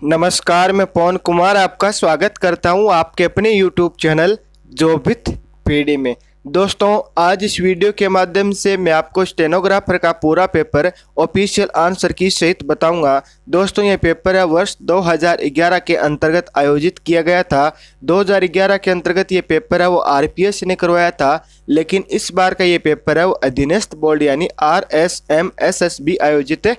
नमस्कार, मैं पवन कुमार आपका स्वागत करता हूं आपके अपने YouTube channel job with PD में। दोस्तों, आज इस वीडियो के माध्यम से मैं आपको स्टेनोग्राफर का पूरा पेपर ऑफिशियल आंसर की सहित बताऊंगा। दोस्तों, ये पेपर है वर्ष 2011 के अंतर्गत आयोजित किया गया था। 2011 के अंतर्गत ये पेपर है वो आरपीएस ने करवाया था, लेकिन इस बार का ये पेपर है वो अधीनस्थ बोर्ड यानी RSMSSB आयोजित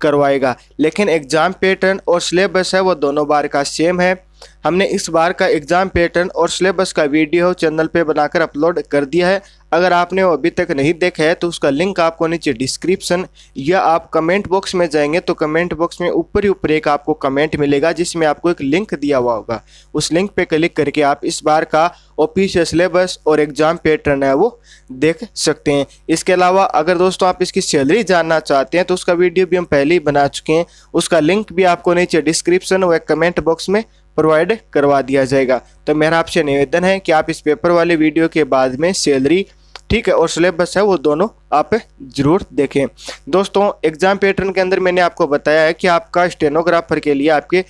करवाएगा। लेकिन एग्जाम पैटर्न और सिलेबस है वो दोनों बार का सेम है। हमने इस बार का एग्जाम पैटर्न और सिलेबस का वीडियो चैनल पे बनाकर अपलोड कर दिया है। अगर आपने वो अभी तक नहीं देखा है तो उसका लिंक आपको नीचे डिस्क्रिप्शन या आप कमेंट बॉक्स में जाएंगे तो कमेंट बॉक्स में ऊपर ही ऊपर एक आपको कमेंट मिलेगा जिसमें आपको एक लिंक दिया हुआ होगा। उस लिंक पे क्लिक करके आप इस बार का ऑफिशियल सिलेबस और एग्जाम पैटर्न है वो देख सकते हैं। इसके अलावा अगर दोस्तों आप इसकी सैलरी जानना चाहते हैं तो उसका वीडियो भी हम पहले ही बना चुके हैं। उसका लिंक भी आपको नीचे डिस्क्रिप्शन व कमेंट बॉक्स में प्रोवाइड करवा दिया जाएगा। तो मेरा आपसे निवेदन है कि आप इस पेपर वाले वीडियो के बाद में सैलरी ठीक है और सिलेबस है वो दोनों आप जरूर देखें। दोस्तों, एग्जाम पैटर्न के अंदर मैंने आपको बताया है कि आपका स्टेनोग्राफर के लिए आपके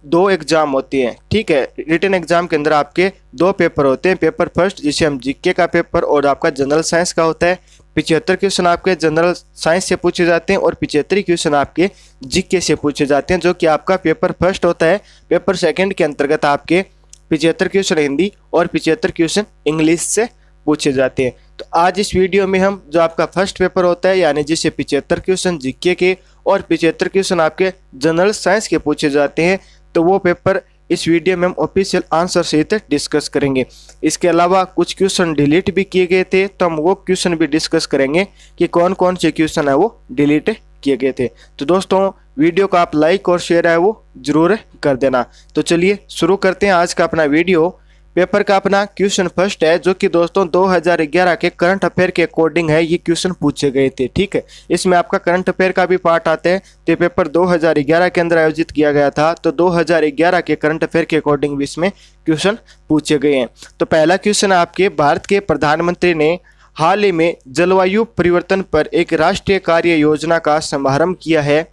2 एग्जाम होते हैं। ठीक है, रिटन एग्जाम के अंदर आपके 2 पेपर होते हैं। पेपर फर्स्ट जिसे हम जीके का पेपर और आपका जनरल साइंस का होता है। 75 क्वेश्चन आपके जनरल साइंस से पूछे जाते हैं और 75 क्वेश्चन आपके जीके से पूछे जाते हैं, जो कि आपका पेपर फर्स्ट होता है। पेपर सेकंड के अंतर्गत आपके 75 क्वेश्चन हिंदी और 75 क्वेश्चन इंग्लिश से पूछे जाते हैं। तो आज इस वीडियो में हम जो आपका फर्स्ट पेपर होता है यानी जिसे 75 क्वेश्चन जीके के और 75 क्वेश्चन आपके जनरल साइंस के पूछे जाते हैं, तो वो पेपर इस वीडियो में हम ऑफिशियल आंसर सहित डिस्कस करेंगे। इसके अलावा कुछ क्वेश्चन डिलीट भी किए गए थे, तो हम वो क्वेश्चन भी डिस्कस करेंगे कि कौन कौन से क्वेश्चन है वो डिलीट किए गए थे। तो दोस्तों, वीडियो को आप लाइक और शेयर है वो जरूर कर देना। तो चलिए शुरू करते हैं आज का अपना वीडियो। पेपर का अपना क्वेश्चन फर्स्ट है, जो कि दोस्तों 2011 के करंट अफेयर के अकॉर्डिंग है। ये क्वेश्चन पूछे गए थे। ठीक है, इसमें आपका करंट अफेयर का भी पार्ट आता है। तो पेपर 2011 के अंदर आयोजित किया गया था, तो 2011 के करंट अफेयर के अकॉर्डिंग भी इसमें क्वेश्चन पूछे गए हैं। तो पहला क्वेश्चन आपके, भारत के प्रधानमंत्री ने हाल ही में जलवायु परिवर्तन पर एक राष्ट्रीय कार्य योजना का शुभारंभ किया है।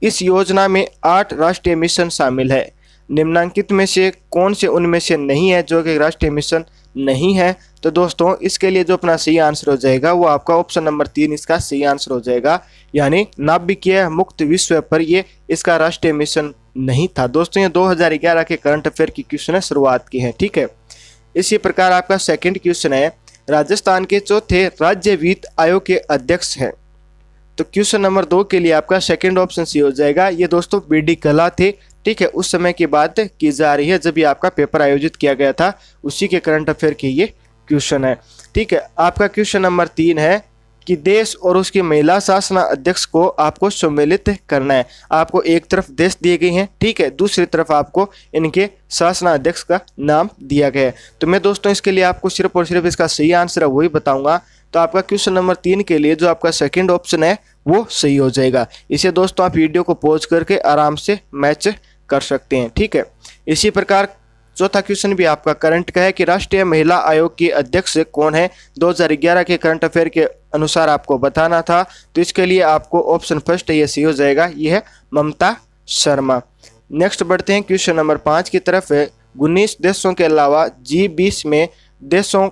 इस योजना में 8 राष्ट्रीय मिशन शामिल है। निम्नलिखित में से कौन से उनमें से नहीं है जो कि राष्ट्रीय मिशन नहीं है? तो दोस्तों, इसके लिए जो अपना सही आंसर हो जाएगा वो आपका ऑप्शन नंबर 3 इसका सही आंसर हो जाएगा, यानी नाभिकीय मुक्त विश्व पर ये इसका राष्ट्रीय मिशन नहीं था। दोस्तों, ये 2011 के करंट अफेयर की क्वेश्चन है, शुरुआत की है। ठीक है, इसी प्रकार आपका सेकंड क्वेश्चन है, राजस्थान के चौथे राज्य वित्त आयोग के अध्यक्ष हैं। तो क्वेश्चन नंबर 2 के लिए आपका सेकंड ऑप्शन सी हो जाएगा। ये दोस्तों बीडी कला थे। ठीक है, उस समय की बात की जा रही है जब ये आपका पेपर आयोजित किया गया था, उसी के करंट अफेयर की ये क्वेश्चन है। ठीक है, आपका क्वेश्चन नंबर 3 है कि देश और उसकी महिला शासन अध्यक्ष को आपको सम्मिलित करना है। आपको एक तरफ देश दिए गए हैं, ठीक है, दूसरी तरफ आपको इनके शासन अध्यक्ष का नाम दिया गया है। तो मैं दोस्तों इसके लिए आपको सिर्फ और सिर्फ इसका सही आंसर है वही बताऊंगा। तो आपका क्वेश्चन नंबर 3 के लिए जो आपका सेकंड ऑप्शन है वो सही हो जाएगा। इसे दोस्तों आप वीडियो को पॉज करके आराम से मैच कर सकते हैं। ठीक है, इसी प्रकार चौथा क्वेश्चन भी आपका करंट का है कि राष्ट्रीय महिला आयोग के अध्यक्ष कौन है? 2011 के करंट अफेयर के अनुसार आपको बताना था, तो इसके लिए आपको ऑप्शन फर्स्ट ये सही हो जाएगा, ये है ममता शर्मा। नेक्स्ट बढ़ते हैं क्वेश्चन नंबर 5 की तरफ है, 19 देशों के अलावा G20 में देशों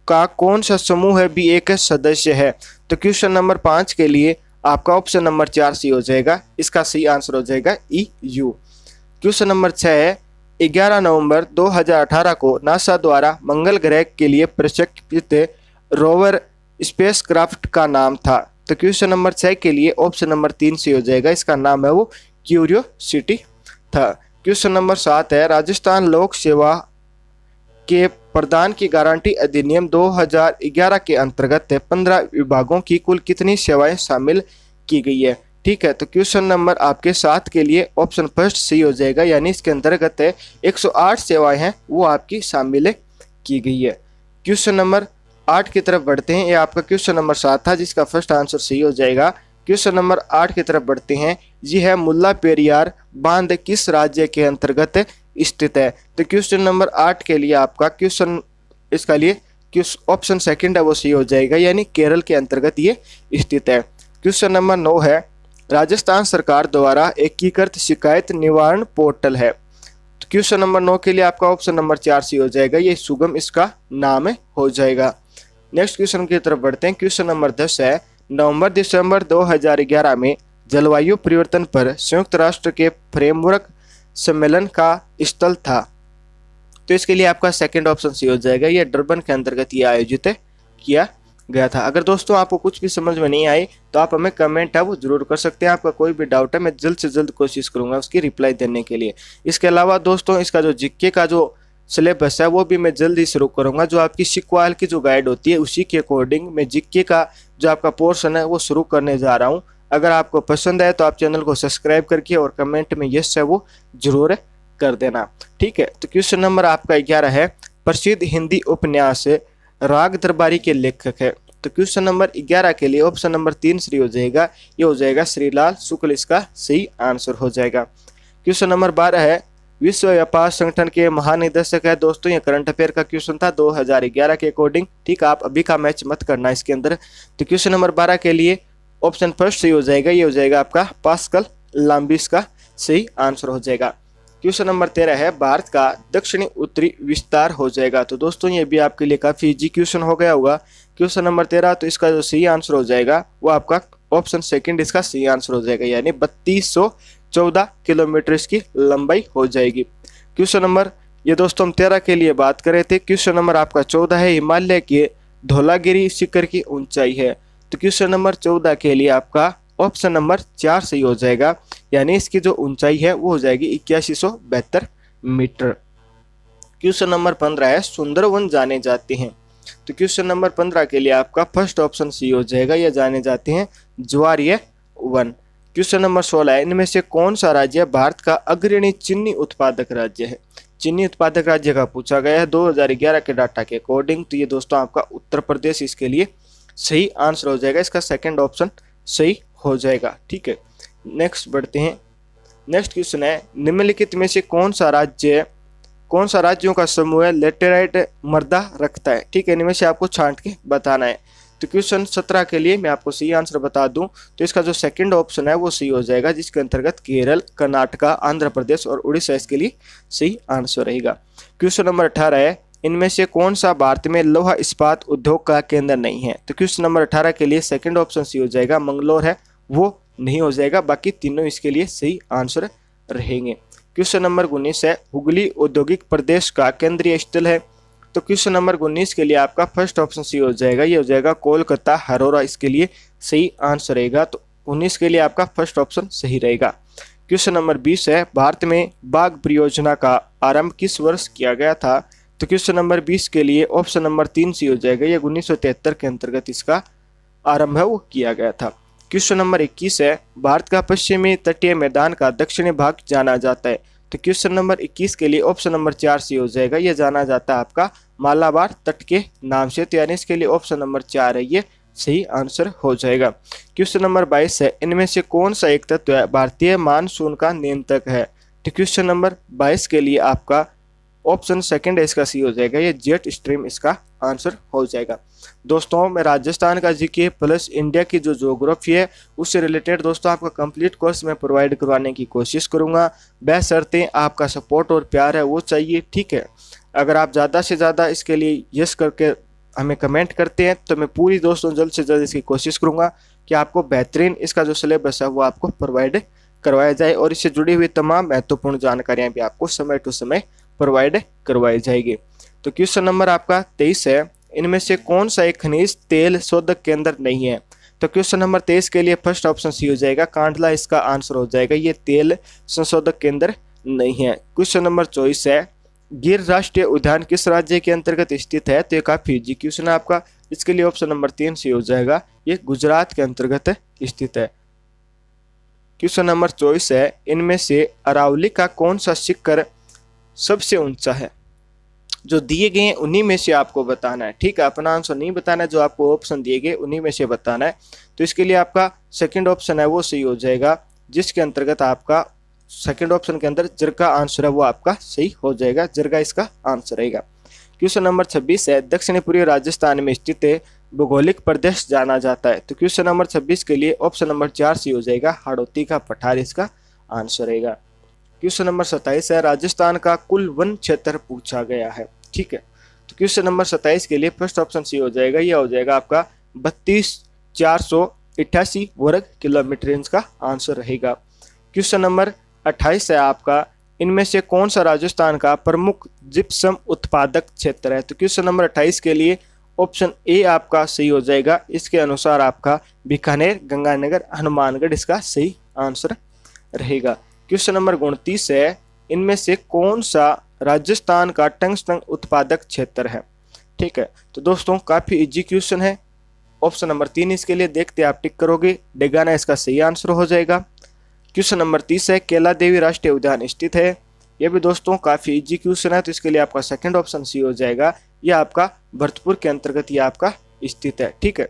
का कौन सा समूह है भी एक सदस्य है? तो क्वेश्चन नंबर 5 के लिए आपका ऑप्शन नंबर 4 सही हो जाएगा, इसका सही आंसर हो जाएगा EU। क्वेश्चन नंबर 6 है, 11 नवंबर 2018 को नासा द्वारा मंगल ग्रह के लिए प्रक्षेपित रोवर स्पेसक्राफ्ट का नाम था। तो क्वेश्चन नंबर 6 के लिए ऑप्शन नंबर 3 से हो जाएगा, इसका नाम है वो क्यूरियोसिटी था। क्वेश्चन नंबर 7 है, राजस्थान लोक सेवा के प्रदान की गारंटी अधिनियम 2011 के अंतर्गत 15 विभागों की कुल कितनी सेवाएं शामिल की गई है? ठीक है, तो क्वेश्चन नंबर आपके 7 के लिए ऑप्शन फर्स्ट सही हो जाएगा, यानी इसके अंतर्गत 108 सेवाएं हैं वो आपकी शामिल की गई है। क्वेश्चन नंबर 8 की तरफ बढ़ते हैं। ये आपका क्वेश्चन नंबर 7 था जिसका फर्स्ट आंसर सही हो जाएगा। क्वेश्चन नंबर 8 की तरफ बढ़ते हैं। ये है मुल्ला पेरियार बांध किस राज्य के अंतर्गत स्थित है? तो क्वेश्चन नंबर 8 के लिए आपका क्वेश्चन इसका लिए ऑप्शन सेकंड है वो सही हो जाएगा, यानी केरल के अंतर्गत ये स्थित है। क्वेश्चन नंबर 9 है, राजस्थान सरकार द्वारा एकीकृत शिकायत निवारण पोर्टल है। तो क्वेश्चन नंबर 9 के लिए आपका ऑप्शन नंबर 4 सी हो जाएगा, ये सुगम इसका नाम हो जाएगा। नेक्स्ट क्वेश्चन की तरफ बढ़ते हैं। क्वेश्चन नंबर 10 है, नवंबर दिसंबर 2011 में जलवायु परिवर्तन पर संयुक्त राष्ट्र के फ्रेमवर्क सम्मेलन का स्थल था। तो इसके लिए आपका सेकंड ऑप्शन सी हो जाएगा, यह डरबन के अंतर्गत ये आयोजित किया गया था। अगर दोस्तों आपको कुछ भी समझ में नहीं आई तो आप हमें कमेंट है वो जरूर कर सकते हैं। आपका कोई भी डाउट है मैं जल्द से जल्द कोशिश करूंगा उसकी रिप्लाई देने के लिए। इसके अलावा दोस्तों इसका जो जीके का जो सिलेबस है वो भी मैं जल्द ही शुरू करूंगा। जो आपकी सिक्वाल की जो गाइड होती है उसी के अकॉर्डिंग मैं जीके का जो आपका पोर्शन है वो शुरू करने जा रहा हूँ। अगर आपको पसंद आए तो आप चैनल को सब्सक्राइब करके और कमेंट में यस है वो जरूर कर देना, ठीक है। तो क्वेश्चन नंबर आपका 11 है, प्रसिद्ध हिंदी उपन्यास राग दरबारी के लेखक है। तो क्वेश्चन नंबर 11 के लिए ऑप्शन नंबर 3 श्री हो जाएगा, ये हो जाएगा श्रीलाल शुक्ल, इसका सही आंसर हो जाएगा। क्वेश्चन नंबर 12 है, विश्व व्यापार संगठन के महानिदेशक है। दोस्तों ये करंट अफेयर का क्वेश्चन था 2011 के अकॉर्डिंग, ठीक है। आप अभी का मैच मत करना इसके अंदर। तो क्वेश्चन नंबर 12 के लिए ऑप्शन फर्स्ट सही हो जाएगा, ये हो जाएगा आपका पास्कल लाम्बिस का सही आंसर हो जाएगा। क्वेश्चन नंबर 13 है, भारत का दक्षिणी उत्तरी विस्तार हो जाएगा। तो दोस्तों ये भी आपके लिए काफी इजी क्वेश्चन हो गया होगा। क्वेश्चन नंबर 13, तो इसका जो सही आंसर हो जाएगा वो आपका ऑप्शन सेकंड इसका सही आंसर हो जाएगा, यानी 3214 किलोमीटर इसकी लंबाई हो जाएगी। क्वेश्चन नंबर ये दोस्तों हम 13 के लिए बात कर रहे थे। क्वेश्चन नंबर आपका 14 है, हिमालय के धौलागिरी शिखर की ऊंचाई है। तो क्वेश्चन नंबर 14 के लिए आपका ऑप्शन नंबर 4 सही हो जाएगा, यानी इसकी जो ऊंचाई है वो हो जाएगी 8172 मीटर। क्वेश्चन नंबर 15 है, सुंदरवन जाने जाते हैं। तो क्वेश्चन नंबर 15 के लिए आपका फर्स्ट ऑप्शन सी हो जाएगा, यह जाने जाते हैं ज्वारीय वन। क्वेश्चन नंबर 16 है, इनमें से कौन सा राज्य भारत का अग्रणी चीनी उत्पादक राज्य है। चीनी उत्पादक राज्य का पूछा गया है 2011 के डाटा के अकॉर्डिंग। तो ये दोस्तों आपका उत्तर प्रदेश इसके लिए सही आंसर हो जाएगा, इसका सेकंड ऑप्शन सही हो जाएगा, ठीक है। नेक्स्ट बढ़ते हैं। नेक्स्ट क्वेश्चन है, निम्नलिखित में से कौन सा राज्यों का समूह है लेटेराइट मृदा रखता है, ठीक है। इनमें से आपको छांट के बताना है। तो क्वेश्चन 17 के लिए मैं आपको सही आंसर बता दूं तो इसका जो सेकंड ऑप्शन है वो सही हो जाएगा, जिसके अंतर्गत केरल, कर्नाटका, आंध्र प्रदेश और उड़ीसा इसके लिए सही आंसर रहेगा। क्वेश्चन नंबर 18 है, इनमें से कौन सा भारत में लोहा इस्पात उद्योग का केंद्र नहीं है। तो क्वेश्चन नंबर 18 के लिए सेकंड ऑप्शन सी हो जाएगा, मंगलोर है वो नहीं हो जाएगा, बाकी तीनों इसके लिए सही आंसर रहेंगे। क्वेश्चन नंबर 19 है, हुगली औद्योगिक प्रदेश का केंद्रीय स्थल है। तो क्वेश्चन नंबर 19 के लिए आपका फर्स्ट ऑप्शन सी हो जाएगा, ये हो जाएगा कोलकाता हरोरा, इसके लिए सही आंसर रहेगा। तो 19 के लिए आपका फर्स्ट ऑप्शन सही रहेगा। क्वेश्चन नंबर 20 है, भारत में बाघ परियोजना का आरंभ किस वर्ष किया गया था। तो क्वेश्चन नंबर 20 के लिए ऑप्शन नंबर 3 सी हो जाएगा, ये 1973 के अंतर्गत इसका आरंभ है वो किया गया था। क्वेश्चन नंबर 21 है, भारत का पश्चिमी तटीय मैदान का दक्षिणी भाग जाना जाता है। तो क्वेश्चन नंबर 21 के लिए ऑप्शन नंबर 4 सी हो जाएगा, यह जाना जाता है आपका मालाबार तट के नाम से। तो यानी इसके लिए ऑप्शन नंबर 4 है, ये सही आंसर हो जाएगा। क्वेश्चन नंबर 22 है, इनमें से कौन सा एक तत्व है भारतीय मानसून का नियंत्रक है। तो क्वेश्चन नंबर 22 के लिए आपका ऑप्शन सेकंड है, इसका सी हो जाएगा, ये जेट स्ट्रीम इसका आंसर हो जाएगा। दोस्तों मैं राजस्थान का जीके प्लस इंडिया की जो ज्योग्राफी है उससे रिलेटेड दोस्तों आपका कंप्लीट कोर्स मैं प्रोवाइड करवाने की कोशिश करूंगा। बशर्ते आपका सपोर्ट और प्यार है वो चाहिए, ठीक है। अगर आप ज़्यादा से ज़्यादा इसके लिए यस करके हमें कमेंट करते हैं तो मैं पूरी दोस्तों जल्द से जल्द इसकी कोशिश करूँगा कि आपको बेहतरीन इसका जो सिलेबस है वो आपको प्रोवाइड करवाया जाए और इससे जुड़ी हुई तमाम महत्वपूर्ण जानकारियाँ भी आपको समय टू समय प्रोवाइड करवाई जाएगी। तो क्वेश्चन नंबर आपका 23 है, इनमें से कौन सा एक खनिज तेल शोधक केंद्र नहीं है। तो क्वेश्चन नंबर 23 के लिए फर्स्ट ऑप्शन सी हो जाएगा, कांडला इसका आंसर हो जाएगा, ये तेल संशोधक केंद्र नहीं है। क्वेश्चन नंबर 24 है, गिर राष्ट्रीय उद्यान किस राज्य के अंतर्गत स्थित है। तो ये काफी इजी क्वेश्चन है आपका, इसके लिए ऑप्शन नंबर 3 सी हो जाएगा, ये गुजरात के अंतर्गत स्थित है। क्वेश्चन नंबर 24 है, इनमें से अरावली का कौन सा शिखर सबसे ऊंचा है। जो दिए गए हैं उन्हीं में से आपको बताना है, ठीक है। अपना आंसर नहीं बताना है, जो आपको ऑप्शन दिए गए उन्हीं में से बताना है। तो इसके लिए आपका सेकंड ऑप्शन है वो सही हो जाएगा, जिसके अंतर्गत आपका सेकंड ऑप्शन के अंदर जर का आंसर है वो आपका सही हो जाएगा, जरगा इसका आंसर रहेगा। क्वेश्चन नंबर 26 है, दक्षिणी पूर्वी राजस्थान में स्थित भौगोलिक प्रदेश जाना जाता है? तो क्वेश्चन नंबर 26 के लिए ऑप्शन नंबर 4 सी हो जाएगा, हाड़ौती का पठार इसका आंसर रहेगा। क्वेश्चन नंबर 27 है, राजस्थान का कुल वन क्षेत्र पूछा गया है। ठीक है, तो क्वेश्चन नंबर 27 के लिए फर्स्ट ऑप्शन सी हो जाएगा, यह हो जाएगा आपका 32,488 वर्ग किलोमीटर इसका आंसर रहेगा। क्वेश्चन नंबर 28 है आपका, इनमें से कौन सा राजस्थान का प्रमुख जिप्सम उत्पादक क्षेत्र है? तो क्वेश्चन नंबर 28 के लिए ऑप्शन ए आपका सही हो जाएगा। इसके अनुसार आपका बीकानेर, गंगानगर, हनुमानगढ़ इसका सही आंसर रहेगा। क्वेश्चन नंबर 29 है, इनमें से कौन सा राजस्थान का टंगस्टन उत्पादक क्षेत्र है? ठीक है, तो दोस्तों काफी इजी क्वेश्चन है। ऑप्शन नंबर 3 इसके लिए देखते आप टिक करोगे, डेगाना इसका सही आंसर हो जाएगा। क्वेश्चन नंबर 30 है, केला देवी राष्ट्रीय उद्यान स्थित है। यह भी दोस्तों काफी इजी क्वेश्चन है, तो इसके लिए आपका सेकंड ऑप्शन सी हो जाएगा। यह आपका भरतपुर के अंतर्गत यह आपका स्थित है। ठीक है,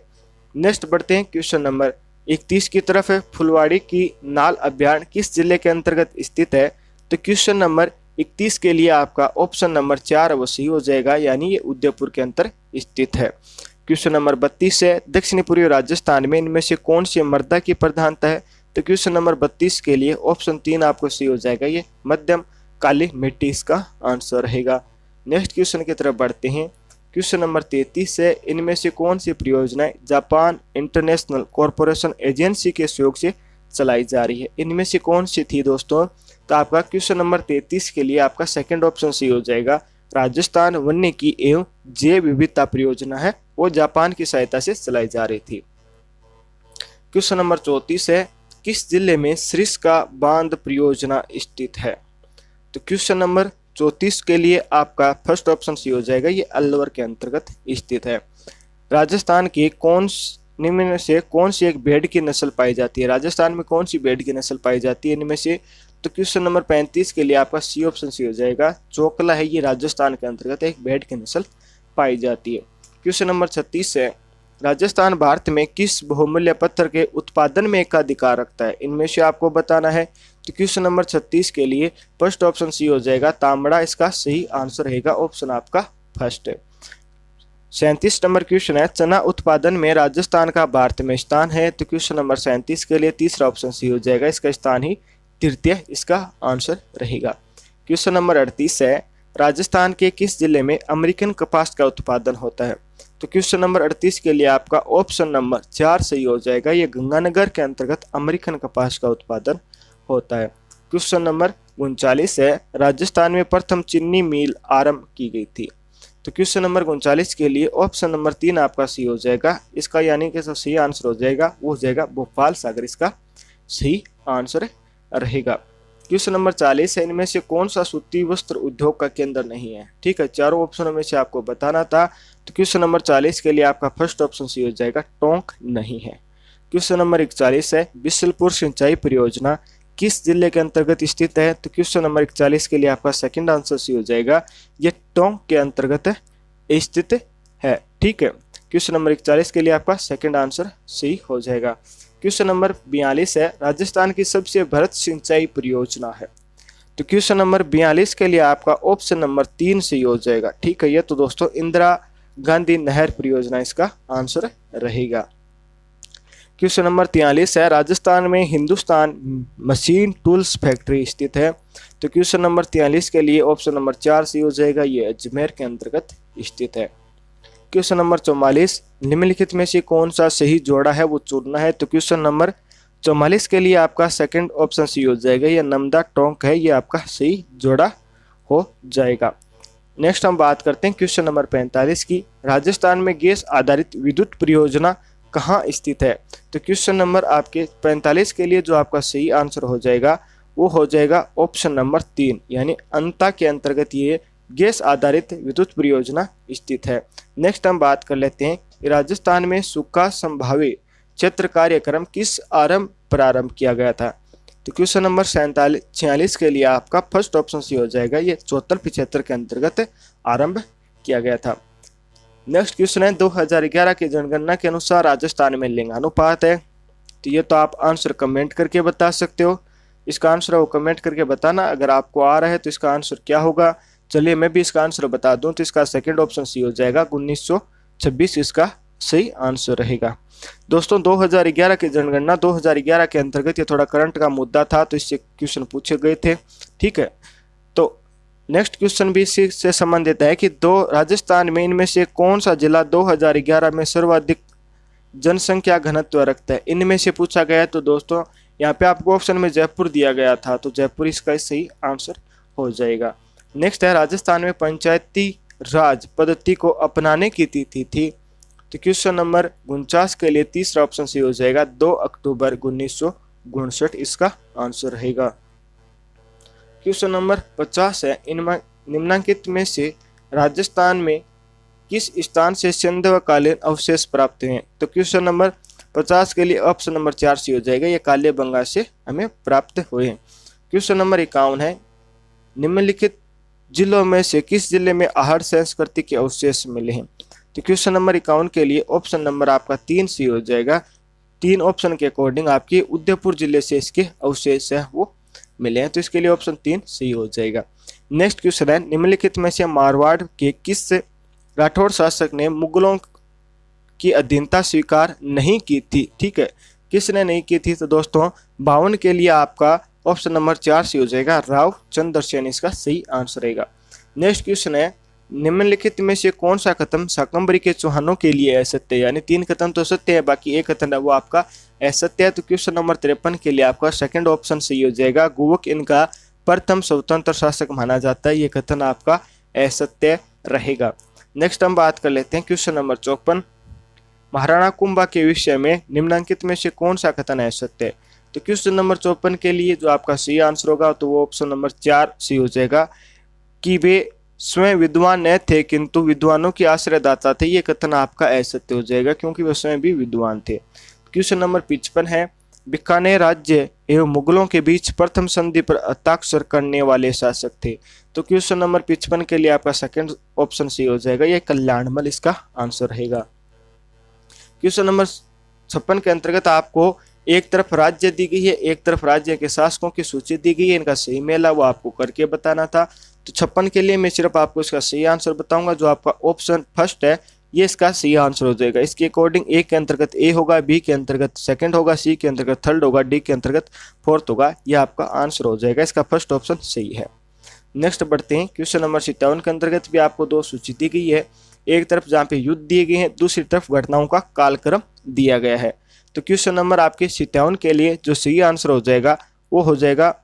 नेक्स्ट बढ़ते हैं क्वेश्चन नंबर 31 की तरफ है, फुलवाड़ी की नाल अभ्यारण्य किस जिले के अंतर्गत स्थित है? तो क्वेश्चन नंबर 31 के लिए आपका ऑप्शन नंबर 4 वो सही हो जाएगा, यानी ये उदयपुर के अंतर स्थित है। क्वेश्चन नंबर 32 है, दक्षिणी पूर्वी राजस्थान में इनमें से कौन सी मृदा की प्रधानता है? तो क्वेश्चन नंबर 32 के लिए ऑप्शन 3 आपको सही हो जाएगा, ये मध्यम काली मिट्टी इसका आंसर रहेगा। नेक्स्ट क्वेश्चन की तरफ बढ़ते हैं। क्वेश्चन नंबर 33 है, इनमें से कौन सी परियोजनाएं जापान इंटरनेशनल कॉरपोरेशन एजेंसी के सहयोग से चलाई जा रही है? इनमें से कौन सी थी दोस्तों? तो आपका क्वेश्चन नंबर 33 के लिए आपका सेकंड ऑप्शन सही हो जाएगा, राजस्थान वन्यकी एवं जैव विविधता परियोजना है, वो जापान की सहायता से चलाई जा रही थी। क्वेश्चन नंबर 34 है, किस जिले में सरिस्का बांध परियोजना स्थित है? तो क्वेश्चन नंबर 34 के लिए आपका फर्स्ट ऑप्शन सी हो जाएगा, ये अलवर के अंतर्गत स्थित है। राजस्थान के निम्न से कौन सी एक भेड़ की नस्ल पाई जाती है? राजस्थान में कौन सी भेड़ की नस्ल पाई जाती है इनमें से? तो क्वेश्चन नंबर 35 के लिए आपका सी ऑप्शन सी हो जाएगा, चोकला है, ये राजस्थान के अंतर्गत एक भेड़ की नस्ल पाई जाती है। क्वेश्चन नंबर 36 है, राजस्थान भारत में किस बहुमूल्य पत्थर के उत्पादन में एकाधिकार रखता है? इनमें से आपको बताना है। तो क्वेश्चन नंबर 36 के लिए फर्स्ट ऑप्शन सी हो जाएगा, तांबड़ा इसका सही आंसर रहेगा, ऑप्शन आपका फर्स्ट है। 37 नंबर क्वेश्चन है, चना उत्पादन में राजस्थान का भारत में स्थान है? तो क्वेश्चन नंबर 37 के लिए तीसरा ऑप्शन सी हो जाएगा, इसका स्थान ही तृतीय इसका आंसर रहेगा। क्वेश्चन नंबर 38 है, राजस्थान के किस जिले में अमेरिकन कपास का उत्पादन होता है? तो क्वेश्चन नंबर 38 के लिए आपका ऑप्शन नंबर 4 सही हो जाएगा, ये गंगानगर के अंतर्गत अमेरिकन कपास का उत्पादन होता है। क्वेश्चन नंबर 39 है, राजस्थान में प्रथम चीनी मिल आरंभ की गई थी? तो क्वेश्चन नंबर 39 के लिए ऑप्शन नंबर 3 आपका सही हो जाएगा, इसका यानी कि सही आंसर हो जाएगा वो हो जाएगा भोपाल सागर इसका सही आंसर रहेगा। क्वेश्चन नंबर 40 है, इनमें से कौन सा सूती वस्त्र उद्योग का केंद्र नहीं है? ठीक है, चारों ऑप्शनों में से आपको बताना था। तो क्वेश्चन नंबर 40 के लिए आपका फर्स्ट ऑप्शन सी हो जाएगा, टोंक नहीं है। क्वेश्चन नंबर 41 है, बिशलपुर सिंचाई परियोजना किस जिले के अंतर्गत स्थित है? तो क्वेश्चन नंबर 41 के लिए आपका सेकंड आंसर सी हो जाएगा, ये टोंक के अंतर्गत स्थित है। ठीक है, क्वेश्चन नंबर 41 के लिए आपका सेकंड आंसर सही हो जाएगा। क्वेश्चन नंबर 42 है, राजस्थान की सबसे बृहत सिंचाई परियोजना है? तो क्वेश्चन नंबर 42 के लिए आपका ऑप्शन नंबर 3 सही हो जाएगा। ठीक है, ये तो दोस्तों इंदिरा गांधी नहर परियोजना इसका आंसर रहेगा। क्वेश्चन नंबर 43 है, राजस्थान में हिंदुस्तान मशीन टूल्स फैक्ट्री स्थित है? तो क्वेश्चन नंबर 43 के लिए ऑप्शन नंबर 4 सही हो जाएगा, ये अजमेर के अंतर्गत स्थित है। क्वेश्चन नंबर 44, निम्नलिखित में से कौन सा सही जोड़ा है वो चुनना है? तो क्वेश्चन नंबर 44 के लिए आपका सेकंड ऑप्शन सी हो जाएगा, ये नमदा टोंक है, ये आपका सही जोड़ा हो जाएगा। नेक्स्ट हम बात करते हैं क्वेश्चन नंबर 45 की, राजस्थान में गैस आधारित विद्युत परियोजना कहाँ स्थित है? तो क्वेश्चन नंबर आपके 45 के लिए जो आपका सही आंसर हो जाएगा वो हो जाएगा ऑप्शन नंबर 3, यानी अंता के अंतर्गत ये गैस आधारित विद्युत परियोजना स्थित है। नेक्स्ट हम बात कर लेते हैं, राजस्थान में सूखा संभावित क्षेत्र कार्यक्रम किस प्रारंभ किया गया था? तो क्वेश्चन नंबर 46 के लिए आपका फर्स्ट ऑप्शन सी हो जाएगा, ये चौतरफी क्षेत्र के अंतर्गत आरंभ किया गया था। नेक्स्ट क्वेश्चन है, 2011 की जनगणना के अनुसार राजस्थान में लिंगानुपात है? तो ये तो आप आंसर कमेंट करके बता सकते हो, इसका आंसर वो कमेंट करके बताना। अगर आपको आ रहा है तो इसका आंसर क्या होगा, चलिए मैं भी इसका आंसर बता दूं, तो इसका सेकंड ऑप्शन सी हो जाएगा, 1926 इसका सही आंसर रहेगा। दोस्तों 2011 की जनगणना 2011 के अंतर्गत ये थोड़ा करंट का मुद्दा था, तो इससे क्वेश्चन पूछे गए थे। ठीक है, तो नेक्स्ट क्वेश्चन भी इसी से संबंधित है कि राजस्थान में इनमें से कौन सा जिला 2011 में सर्वाधिक जनसंख्या घनत्व रखता है, इनमें से पूछा गया है। तो दोस्तों यहाँ पे आपको ऑप्शन में जयपुर दिया गया था, तो जयपुर इसका सही आंसर हो जाएगा। नेक्स्ट है राजस्थान में पंचायती राज पद्धति को अपनाने की तिथि थी। तो क्वेश्चन नंबर 49 के लिए तीसरा ऑप्शन सही हो जाएगा, 2 अक्टूबर 1959 इसका आंसर रहेगा। क्वेश्चन नंबर 50 है, निम्नलिखित में से राजस्थान में किस स्थान से सिंधुकालीन अवशेष प्राप्त हुए हैं। तो क्वेश्चन नंबर 50 के लिए ऑप्शन नंबर 4 सही हो जाएगा, ये कालीबंगा से हमें प्राप्त हुए हैं। क्वेश्चन नंबर 51 है, निम्नलिखित जिलों में से किस जिले में आहड़ संस्कृति के अवशेष मिले हैं। तो क्वेश्चन नंबर 51 के लिए ऑप्शन नंबर आपका 3 सही हो जाएगा। 3 ऑप्शन के अकॉर्डिंग आपके उदयपुर जिले से इसके अवशेष है वो मिले हैं, तो इसके लिए ऑप्शन 3 सही हो जाएगा। नेक्स्ट क्वेश्चन है, निम्नलिखित में से मारवाड़ के किस राठौड़ शासक ने मुगलों की अधीनता स्वीकार नहीं की थी। ठीक है, किसने नहीं की थी। तो दोस्तों 52 के लिए आपका ऑप्शन नंबर 4 सही हो जाएगा, राव चंद्रसेन इसका सही आंसर रहेगा। नेक्स्ट क्वेश्चन है, निम्नलिखित में से कौन सा कथन शाकंभरी के चौहानों के लिए असत्य है, यानी 3 कथन तो सत्य है, बाकी एक कथन है वो आपका असत्य है। तो क्वेश्चन नंबर 53 के लिए आपका सेकंड ऑप्शन सही हो जाएगा, गुवक इनका प्रथम स्वतंत्र शासक माना जाता है, ये कथन आपका असत्य रहेगा। नेक्स्ट हम बात कर लेते हैं क्वेश्चन नंबर 54, महाराणा कुंभा के विषय में निम्नलिखित में से कौन सा कथन असत्य है। तो क्वेश्चन नंबर 54 के लिए जो आपका सही आंसर होगा तो वो ऑप्शन नंबर 4 सही हो जाएगा, कि वे स्वयं विद्वान न थे किंतु विद्वानों के आश्रयदाता थे, ये कथन आपका असत्य हो जाएगा क्योंकि वे स्वयं भी विद्वान थे। क्वेश्चन नंबर 55 है, बीकानेर राज्य एवं मुगलों के बीच प्रथम संधि पर हस्ताक्षर करने वाले शासक थे। तो क्वेश्चन नंबर 55 के लिए आपका सेकंड ऑप्शन सही हो जाएगा, ये कल्याणमल इसका आंसर रहेगा। क्वेश्चन नंबर 56 के अंतर्गत आपको एक तरफ राज्य दी गई है, एक तरफ राज्य के शासकों की सूची दी गई है, इनका सही मेला वो आपको करके बताना था। तो 56 के लिए मैं सिर्फ आपको इसका सही आंसर बताऊंगा, जो आपका ऑप्शन फर्स्ट है ये इसका सही आंसर हो जाएगा। इसके अकॉर्डिंग ए के अंतर्गत ए होगा, बी के अंतर्गत सेकंड होगा, सी के अंतर्गत थर्ड होगा, डी के अंतर्गत फोर्थ होगा, ये आपका आंसर हो जाएगा। इसका फर्स्ट ऑप्शन सही है। नेक्स्ट बढ़ते हैं, क्वेश्चन नंबर 57 के अंतर्गत भी आपको 2 सूची दी गई है, एक तरफ जहाँ पे युद्ध दिए गए हैं, दूसरी तरफ घटनाओं का कालक्रम दिया गया है। तो क्वेश्चन नंबर आपके 57 के लिए जो सही आंसर हो जाएगा वो हो जाएगा,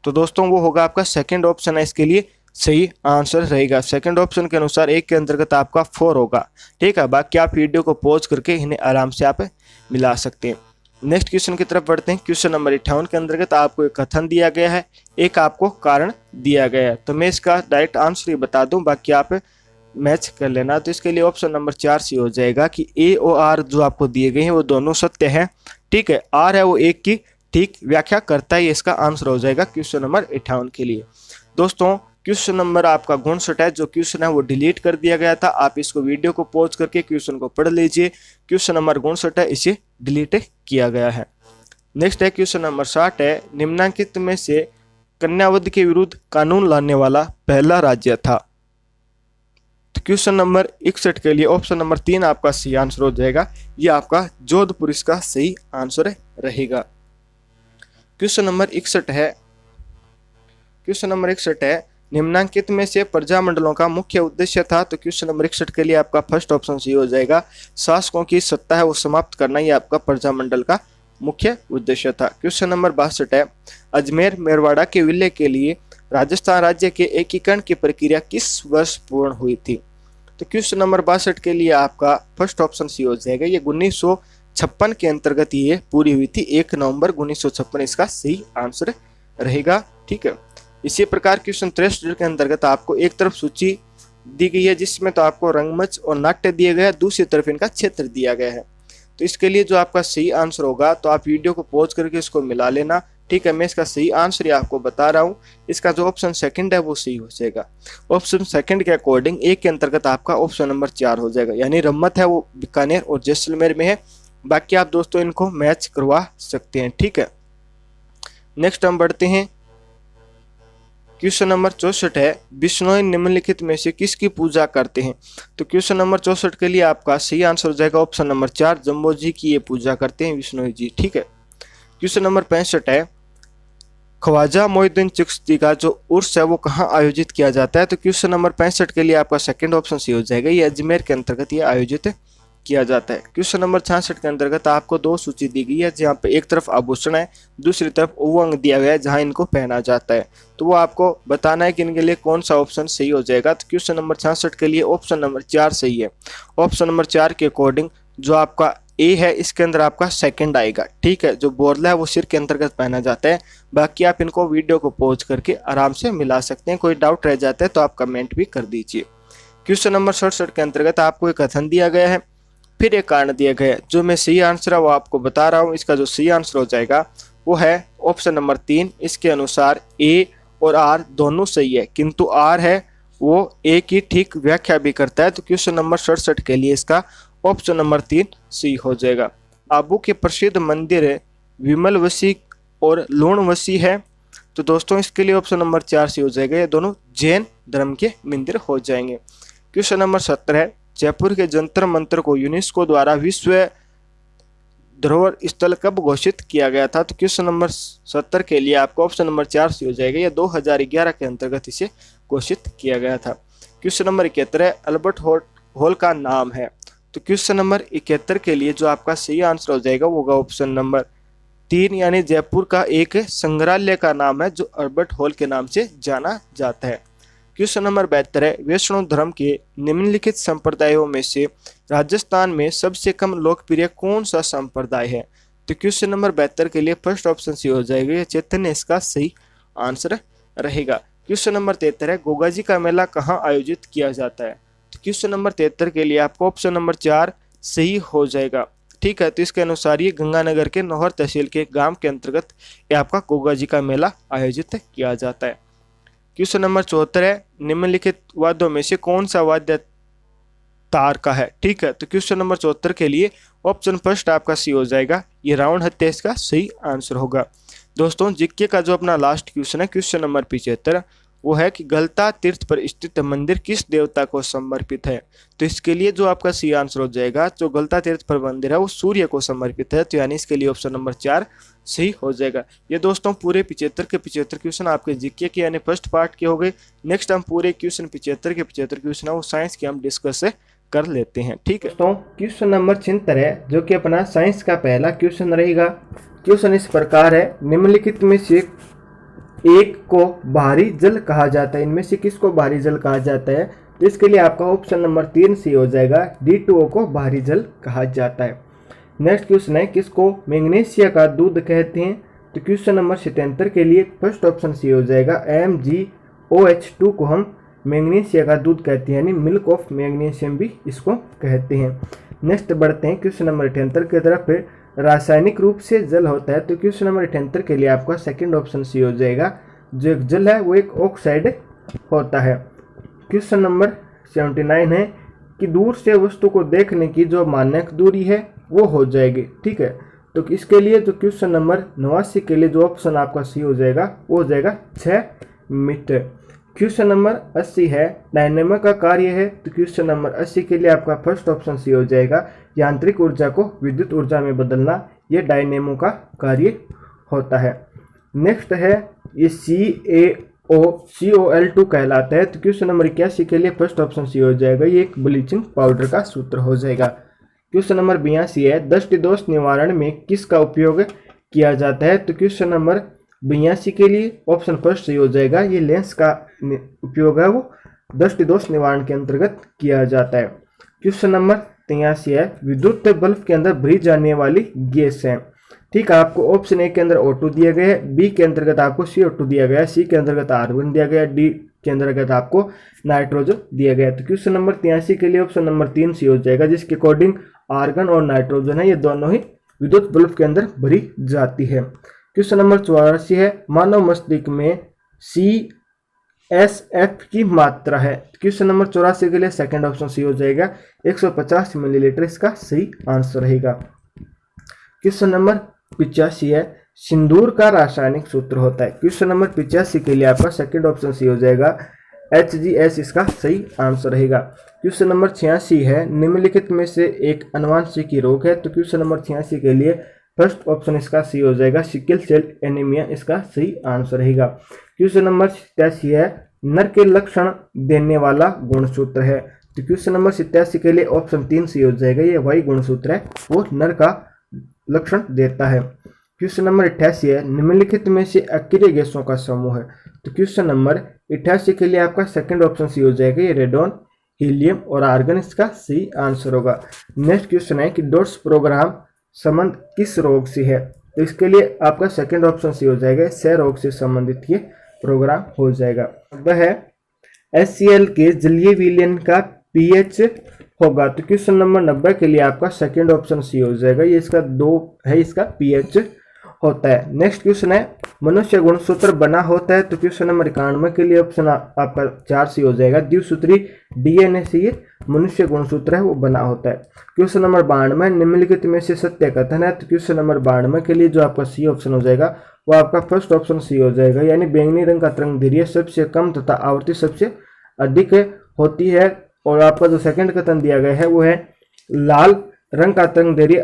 तो दोस्तों वो होगा आपका सेकंड ऑप्शन है, इसके लिए सही आंसर रहेगा। सेकंड ऑप्शन के अनुसार एक के अंतर्गत आपका 4 होगा। ठीक है, बाकी आप वीडियो को पॉज करके इन्हें आराम से आप मिला सकते हैं। नेक्स्ट क्वेश्चन की तरफ बढ़ते हैं। क्वेश्चन नंबर 58 के अंतर्गत आपको एक कथन दिया गया है, एक आपको कारण दिया गया है। तो मैं इसका डायरेक्ट आंसर ही बता दूं, बाकी आप मैच कर लेना। तो इसके लिए ऑप्शन नंबर 4 सी हो जाएगा कि ए और आर जो आपको दिए गए हैं वो दोनों सत्य हैं। ठीक है, आर है वो एक की ठीक व्याख्या करता है, ये इसका आंसर हो जाएगा क्वेश्चन नंबर 58 के लिए। दोस्तों क्वेश्चन नंबर आपका 59 है, जो क्वेश्चन है वो डिलीट कर दिया गया था। आप इसको वीडियो को पॉज करके क्वेश्चन को पढ़ लीजिए। क्वेश्चन नंबर 59 है, इसे डिलीट किया गया है। नेक्स्ट है क्वेश्चन नंबर 60 है, निम्नलिखित में से कन्यावध के विरुद्ध कानून लाने वाला पहला राज्य था। तो क्वेश्चन नंबर 61 के लिए ऑप्शन नंबर 3 आपका सही आंसर हो जाएगा, ये आपका जोधपुर इसका सही आंसर रहेगा। क्वेश्चन नंबर 61 है, क्वेश्चन नंबर 61 है, निम्नलिखित में से प्रजामंडलों का मुख्य उद्देश्य था। तो क्वेश्चन नंबर 61 के लिए आपका फर्स्ट ऑप्शन सही हो जाएगा, शासकों की सत्ता है वो समाप्त करना, ये आपका प्रजामंडल का मुख्य उद्देश्य था। क्वेश्चन नंबर 62 है, अजमेर मेरवाड़ा के विलय के लिए राजस्थान राज्य के एकीकरण की प्रक्रिया किस वर्ष पूर्ण हुई थी। तो क्वेश्चन नंबर 62 के लिए आपका फर्स्ट ऑप्शन सही हो जाएगा, ये 1956 के अंतर्गत ये पूरी हुई थी, 1 नवंबर 1956 इसका सही आंसर रहेगा। ठीक है, इसी प्रकार क्वेश्चन 63 के अंतर्गत आपको एक तरफ सूची दी गई है जिसमें तो आपको रंगमंच और नाट्य दिए गए, दूसरी तरफ इनका क्षेत्र दिया गया है। तो इसके लिए जो आपका सही आंसर होगा, तो आप वीडियो को पॉज करके इसको मिला लेना। ठीक है, मैं इसका सही आंसर ही आपको बता रहा हूँ। इसका जो ऑप्शन सेकंड है वो सही हो जाएगा। ऑप्शन सेकंड के अकॉर्डिंग एक के अंतर्गत आपका ऑप्शन नंबर 4 हो जाएगा, यानी रम्मत है वो बीकानेर और जैसलमेर में है। बाकी आप दोस्तों इनको मैच करवा सकते हैं। ठीक है, नेक्स्ट हम बढ़ते हैं क्वेश्चन नंबर 64 है, बिश्नोई निम्नलिखित में से किसकी पूजा करते हैं? तो क्वेश्चन नंबर 64 के लिए आपका सही आंसर हो जाएगा ऑप्शन नंबर 4, जम्बो जी की ये पूजा करते हैं बिश्नोई जी। ठीक है। क्वेश्चन नंबर 65 है, ख्वाजा मोइनुद्दीन चिश्ती का जो उर्स है वो कहाँ आयोजित किया जाता है? तो क्वेश्चन नंबर 65 के लिए आपका सेकंड ऑप्शन सही हो जाएगा, ये अजमेर के अंतर्गत ये आयोजित किया जाता है। क्वेश्चन नंबर 66 के अंतर्गत आपको दो सूची दी गई है, जहाँ पे एक तरफ आभूषण है, दूसरी तरफ वो अंग दिया गया है जहाँ इनको पहना जाता है। तो वो आपको बताना है कि इनके लिए कौन सा ऑप्शन सही हो जाएगा। तो क्वेश्चन नंबर 66 के लिए ऑप्शन नंबर 4 सही है। ऑप्शन नंबर 4 के अकॉर्डिंग जो आपका ए है इसके अंदर आपका सेकंड आएगा। ठीक है। जो बोरला है वो सिर के अंतर्गत पहना जाता है। बाकी आप इनको वीडियो को पॉज करके आराम से मिला सकते हैं। कोई डाउट रह जाता है तो आप कमेंट भी कर दीजिए। क्वेश्चन नंबर 67 के अंतर्गत आपको एक कथन दिया गया है, फिर एक कारण दिया गया है। जो मैं सही आंसर है वो आपको बता रहा हूँ। इसका जो सही आंसर हो जाएगा वो है ऑप्शन नंबर 3। इसके अनुसार ए और आर दोनों सही है, किंतु आर है वो ए की ठीक व्याख्या भी करता है। तो क्वेश्चन नंबर 67 के लिए इसका ऑप्शन नंबर 3 सी हो जाएगा। आबू के प्रसिद्ध मंदिर विमलवसी और लूणवसी है। तो दोस्तों इसके लिए ऑप्शन नंबर 4 सी हो जाएगा, ये दोनों जैन धर्म के मंदिर हो जाएंगे। क्वेश्चन नंबर 70 है, जयपुर के जंतर मंतर को यूनेस्को द्वारा विश्व धरोहर स्थल कब घोषित किया गया था? तो क्वेश्चन नंबर 70 के लिए आपको ऑप्शन नंबर 4 सी हो जाएगा, यह 2011 के अंतर्गत इसे घोषित किया गया था। क्वेश्चन नंबर 71 है, अल्बर्ट हॉल का नाम है। तो क्वेश्चन नंबर 71 के लिए जो आपका सही आंसर हो जाएगा वो होगा ऑप्शन नंबर 3, यानी जयपुर का एक संग्रहालय का नाम है जो अल्बर्ट हॉल के नाम से जाना जाता है। क्वेश्चन नंबर 72 है, वैष्णव धर्म के निम्नलिखित संप्रदायों में से राजस्थान में सबसे कम लोकप्रिय कौन सा संप्रदाय है? तो क्वेश्चन नंबर 72 के लिए फर्स्ट ऑप्शन सी हो जाएगा, यह चैतन्य इसका सही आंसर रहेगा। क्वेश्चन नंबर 73 है, गोगा जी का मेला कहाँ आयोजित किया जाता है? तो क्वेश्चन नंबर 73 के लिए आपको ऑप्शन नंबर 4 सही हो जाएगा। ठीक है। तो इसके अनुसार ये गंगानगर के नौहर तहसील के गांव के अंतर्गत ये आपका गोगा जी का मेला आयोजित किया जाता है। क्वेश्चन नंबर 74 है, निम्नलिखित वाद्यों में से कौन सा वाद्य तार का है? ठीक है। तो क्वेश्चन नंबर 74 के लिए ऑप्शन फर्स्ट आपका सी हो जाएगा, ये रावण हत्या इसका सही आंसर होगा। दोस्तों जीके का जो अपना लास्ट क्वेश्चन है, क्वेश्चन नंबर 75, वो है कि गलता तीर्थ पर स्थित मंदिर किस देवता को समर्पित है? तो इसके लिए जो आपका सही आंसर हो जाएगा, जो गलता तीर्थ पर मंदिर है वो सूर्य को समर्पित है। तो यानी इसके लिए ऑप्शन नंबर 4 सही हो जाएगा। ये दोस्तों पूरे 75 के 75 क्वेश्चन आपके जीके के यानी फर्स्ट पार्ट के हो गए। नेक्स्ट हम पूरे क्वेश्चन 75 के 75 क्वेश्चन है वो साइंस के हम डिस्कस कर लेते हैं। ठीक है। तो क्वेश्चन नंबर 76 है जो कि अपना साइंस का पहला क्वेश्चन रहेगा। क्वेश्चन इस प्रकार है, निम्नलिखित में से एक को भारी जल कहा जाता है, इनमें से किसको भारी जल कहा जाता है? तो इसके लिए आपका ऑप्शन नंबर 3 सी हो जाएगा, D2O को भारी जल कहा जाता है। नेक्स्ट क्वेश्चन है, किसको मैग्नीशिया का दूध कहते हैं? तो क्वेश्चन नंबर 77 के लिए फर्स्ट ऑप्शन सी हो जाएगा, MgOH2 को हम मैग्नीशिया का दूध कहते हैं, यानी मिल्क ऑफ मैग्नीशियम भी इसको कहते हैं। नेक्स्ट बढ़ते हैं क्वेश्चन नंबर 78 की तरफ। रासायनिक रूप से जल होता है। तो क्वेश्चन नंबर 78 के लिए आपका सेकंड ऑप्शन सी हो जाएगा, जो एक जल है वो एक ऑक्साइड होता है। क्वेश्चन नंबर 79 है कि दूर से वस्तु को देखने की जो मानक दूरी है वो हो जाएगी। ठीक है। तो इसके लिए जो क्वेश्चन नंबर 89 के लिए जो ऑप्शन आपका सी हो जाएगा वो हो जाएगा 6 मीटर। क्वेश्चन नंबर 80 है, डायनेमो का कार्य है। तो क्वेश्चन नंबर 80 के लिए आपका फर्स्ट ऑप्शन सी हो जाएगा, यांत्रिक ऊर्जा को विद्युत ऊर्जा में बदलना, ये डायनेमो का कार्य होता है। नेक्स्ट है ये CaCO2 कहलाता है। तो क्वेश्चन नंबर 81 के लिए फर्स्ट ऑप्शन सी हो जाएगा, ये एक ब्लीचिंग पाउडर का सूत्र हो जाएगा। क्वेश्चन नंबर 82 है, दृष्टि दोष निवारण में किसका उपयोग किया जाता है? तो क्वेश्चन नंबर 82 के लिए ऑप्शन फर्स्ट सही हो जाएगा, ये लेंस का उपयोग है वो दृष्टि दोष निवारण के अंतर्गत किया जाता है। क्वेश्चन नंबर 83 है, विद्युत बल्ब के अंदर भरी जाने वाली गैस है। ठीक है। आपको ऑप्शन ए के अंदर O2 दिया गया है, बी के अंतर्गत आपको CO2 दिया गया है, सी के अंतर्गत R1 दिया गया है, डी के अंतर्गत आपको नाइट्रोजन दिया गया है। तो क्वेश्चन नंबर 83 के लिए ऑप्शन नंबर 3 सी हो जाएगा, जिसके अकॉर्डिंग आर्गन और नाइट्रोजन है ये दोनों ही विद्युत बल्ब के अंदर भरी जाती है। क्वेश्चन नंबर 84 है, मानव मस्तिष्क में CSF की मात्रा है। क्वेश्चन नंबर 84 के लिए सेकंड ऑप्शन सी हो जाएगा, 150 मिलीलीटर इसका सही आंसर रहेगा। क्वेश्चन नंबर 85 है, सिंदूर का रासायनिक सूत्र होता है। क्वेश्चन नंबर 85 के लिए आपका सेकंड ऑप्शन सी हो जाएगा, HGS इसका सही आंसर रहेगा। क्वेश्चन नंबर 86 है, निम्नलिखित में से एक अनुवांशिकी रोग है। तो क्वेश्चन नंबर 86 के लिए फर्स्ट ऑप्शन इसका सी हो जाएगा, सिकल सेल एनीमिया इसका सही आंसर रहेगा। क्वेश्चन नंबर 87 है, नर के लक्षण देने वाला गुणसूत्र है। तो क्वेश्चन नंबर 87 के लिए ऑप्शन 3 सी हो जाएगा, ये वही गुणसूत्र है वो नर का लक्षण देता है। क्वेश्चन नंबर 88 है, निम्नलिखित में से अक्रिय गैसों का समूह है। तो क्वेश्चन नंबर 88 के लिए आपका सेकंड ऑप्शन सी हो जाएगा, ये रेडॉन, हीलियम और आर्गन इसका सही आंसर होगा। नेक्स्ट क्वेश्चन है कि डॉट्स प्रोग्राम संबंध किस रोग से है। तो इसके लिए आपका सेकंड ऑप्शन सी हो जाएगा, क्षय रोग से संबंधित ये प्रोग्राम हो जाएगा। वह है HCl के जलीय विलयन का pH होगा। तो क्वेश्चन नंबर 90 के लिए आपका सेकंड ऑप्शन सी हो जाएगा, ये इसका 2 है, इसका pH होता है। नेक्स्ट क्वेश्चन है, मनुष्य गुणसूत्र बना होता है। तो क्वेश्चन नंबर 91 के लिए ऑप्शन आपका 4 सी हो जाएगा, द्विसूत्री DNA से ये मनुष्य गुणसूत्र है वो बना होता है। क्वेश्चन नंबर 92, निम्नलिखित में से सत्य कथन है। तो क्वेश्चन नंबर 92 के लिए जो आपका सी ऑप्शन हो जाएगा वो आपका फर्स्ट ऑप्शन सी हो जाएगा, यानी बैंगनी रंग का तरंग दैर्ध्य सबसे कम तथा आवृत्ति सबसे अधिक होती है। और आपका जो सेकंड कथन दिया गया है वो है लाल रंग का तरंग दैर्ध्य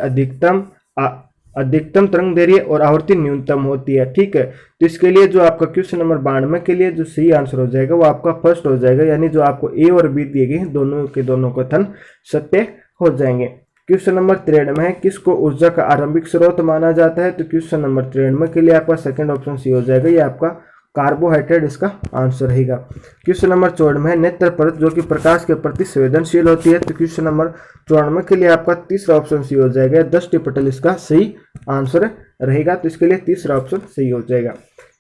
अधिकतम तरंग दैर्ध्य और आवृत्ति न्यूनतम होती है। ठीक है, तो इसके लिए जो आपका क्वेश्चन नंबर 92 के लिए जो सही आंसर हो जाएगा वो आपका फर्स्ट हो जाएगा, यानी जो आपको ए और बी दिए गए हैं दोनों के दोनों कथन सत्य हो जाएंगे। क्वेश्चन नंबर 93 है, किसको ऊर्जा का आरंभिक स्रोत माना जाता है। तो क्वेश्चन नंबर 93 के लिए आपका सेकंड ऑप्शन सी हो जाएगा, ये आपका कार्बोहाइड्रेट इसका आंसर रहेगा। क्वेश्चन नंबर 94 है, नेत्र परत जो कि प्रकाश के प्रति संवेदनशील होती है। तो क्वेश्चन नंबर 94 के लिए आपका तीसरा ऑप्शन सी हो जाएगा, दृष्टि पटल इसका सही आंसर रहेगा। तो इसके लिए तीसरा ऑप्शन सही हो जाएगा।